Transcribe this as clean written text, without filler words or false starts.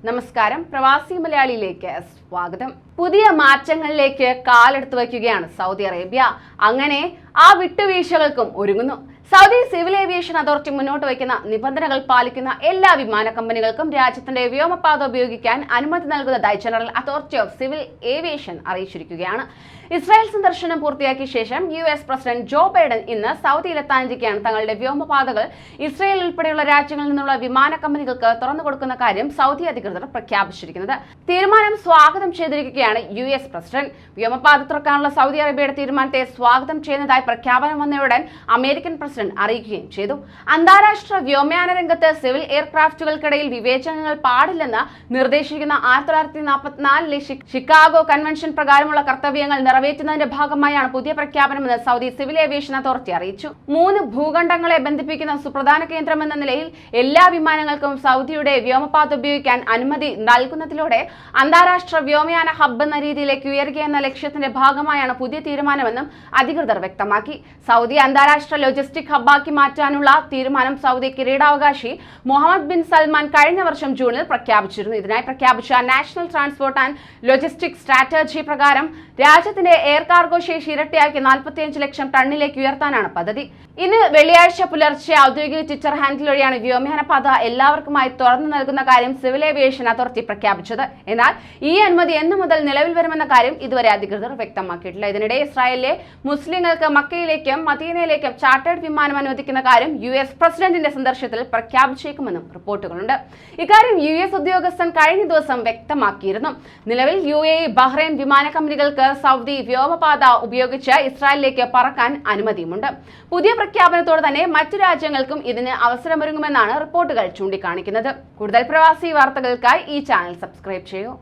നമസ്കാരം, പ്രവാസി മലയാളിയിലേക്ക് സ്വാഗതം. പുതിയ മാറ്റങ്ങളിലേക്ക് കാലെടുത്തു വയ്ക്കുകയാണ് സൗദി അറേബ്യ. അങ്ങനെ ആ വിട്ടുവീഴ്ചകൾക്കും ഒരുങ്ങുന്നു. സൗദി സിവിൽ ഏവിയേഷൻ അതോറിറ്റി മുന്നോട്ട് വയ്ക്കുന്ന നിബന്ധനകൾ പാലിക്കുന്ന എല്ലാ വിമാന കമ്പനികൾക്കും രാജ്യത്തിന്റെ വ്യോമപാത ഉപയോഗിക്കാൻ അനുമതി നൽകുന്നതായി general authority of civil aviation അറിയിച്ചിരിക്കുകയാണ്. ഇസ്രായേൽ സന്ദർശനം പൂർത്തിയാക്കിയ ശേഷം US പ്രസിഡന്റ് ജോ ബൈഡൻ ഇന്ന് സൗദിയിലെത്താനിരിക്കെയാണ് തങ്ങളുടെ വ്യോമപാതകൾ ഇസ്രായേൽ ഉൾപ്പെടെയുള്ള രാജ്യങ്ങളിൽ നിന്നുള്ള വിമാന കമ്പനികൾക്ക് തുറന്നു കൊടുക്കുന്ന കാര്യം സൗദി അധികൃതർ പ്രഖ്യാപിച്ചിരിക്കുന്നത്. തീരുമാനം സ്വാഗതം ചെയ്തിരിക്കുകയാണ് US പ്രസിഡന്റ്. വ്യോമപാത തുറക്കാനുള്ള സൗദി അറേബ്യയുടെ തീരുമാനത്തെ സ്വാഗതം ചെയ്യുന്നതായി പ്രഖ്യാപനം വന്നയുടൻ അമേരിക്കൻ പ്രസിഡന്റ് അറിയിക്കുകയും ചെയ്തു. അന്താരാഷ്ട്ര വ്യോമയാന രംഗത്ത് സിവിൽ എയർക്രാഫ്റ്റുകൾക്കിടയിൽ വിവേചനങ്ങൾ പാടില്ലെന്ന് നിർദ്ദേശിക്കുന്ന 1944 ഷിക്കാഗോ കൺവെൻഷൻ പ്രകാരമുള്ള കർത്തവ്യങ്ങൾ നിറവേറ്റുന്നതിന്റെ ഭാഗമായാണ് പുതിയ പ്രഖ്യാപനമെന്ന് സൗദി സിവിൽ ഏവിയേഷൻ അതോറിറ്റി അറിയിച്ചു. 3 ഭൂഖണ്ഡങ്ങളെ ബന്ധിപ്പിക്കുന്ന സുപ്രധാന കേന്ദ്രമെന്ന നിലയിൽ എല്ലാ വിമാനങ്ങൾക്കും സൗദിയുടെ വ്യോമപാത ഉപയോഗിക്കാൻ അനുമതി നൽകുന്നതിലൂടെ അന്താരാഷ്ട്ര വ്യോമയാന ഹബ്ബ് എന്ന രീതിയിലേക്ക് ഉയരുകയെന്ന ലക്ഷ്യത്തിന്റെ ഭാഗമായാണ് പുതിയ തീരുമാനമെന്നും അധികൃതർ വ്യക്തമാക്കി. സൗദി അന്താരാഷ്ട്ര ലോജിസ്റ്റിക് ഹബ്ബാക്കി മാറ്റാനുള്ള തീരുമാനം സൗദി കിരീടാവകാശി മുഹമ്മദ് ബിൻ സൽമാൻ കഴിഞ്ഞ വർഷം ജൂണിൽ പ്രഖ്യാപിച്ചിരുന്നു. ഇതിനായി പ്രഖ്യാപിച്ച national transport and logistic strategy പ്രകാരം രാജ്യത്തിന്റെ എയർ കാർഗോ ശേഷി ഇരട്ടിയാക്കി 45 ലക്ഷം ടണ്ണിലേക്ക് ഉയർത്താനാണ് പദ്ധതി. ഇന്ന് വെള്ളിയാഴ്ച പുലർച്ചെ ഔദ്യോഗിക ട്വിറ്റർ ഹാൻഡിൽ വഴിയാണ് വ്യോമയാന പാത എല്ലാവർക്കുമായി തുറന്നു നൽകുന്ന കാര്യം സിവിൽ ഏവിയേഷൻ അതോറിറ്റി പ്രഖ്യാപിച്ചത്. എന്നാൽ ഈ അനുമതി എന്നു മുതൽ നിലവിൽ വരുമെന്ന കാര്യം ഇതുവരെ അധികൃതർ വ്യക്തമാക്കിയിട്ടില്ല. ഇതിനിടെ ഇസ്രായേലിലെ മുസ്ലിങ്ങൾക്ക് മക്കയിലേക്കും മദീനയിലേക്കും ചാർട്ടേഡ് വിമാനം അനുവദിക്കുന്ന കാര്യം US പ്രസിഡന്റിന്റെ സന്ദർശനത്തിൽ പ്രഖ്യാപിച്ചേക്കുമെന്നും റിപ്പോർട്ടുകളുണ്ട്. ഇക്കാര്യം US ഉദ്യോഗസ്ഥൻ കഴിഞ്ഞ ദിവസം വ്യക്തമാക്കിയിരുന്നു. നിലവിൽ UAE, ബഹ്റൈൻ വിമാന കമ്പനികൾക്ക് സൗദി വ്യോമപാത ഉപയോഗിച്ച് ഇസ്രായേലിലേക്ക് പറക്കാൻ അനുമതിയുമുണ്ട്. പുതിയ പ്രഖ്യാപനത്തോടെ തന്നെ മറ്റു രാജ്യങ്ങൾക്കും ഇതിന് അവസരമൊരുങ്ങുമെന്നാണ് റിപ്പോർട്ടുകൾ ചൂണ്ടിക്കാണിക്കുന്നത്. കൂടുതൽ പ്രവാസി വാർത്തകൾക്കായി ഈ ചാനൽ സബ്സ്ക്രൈബ് ചെയ്യൂ.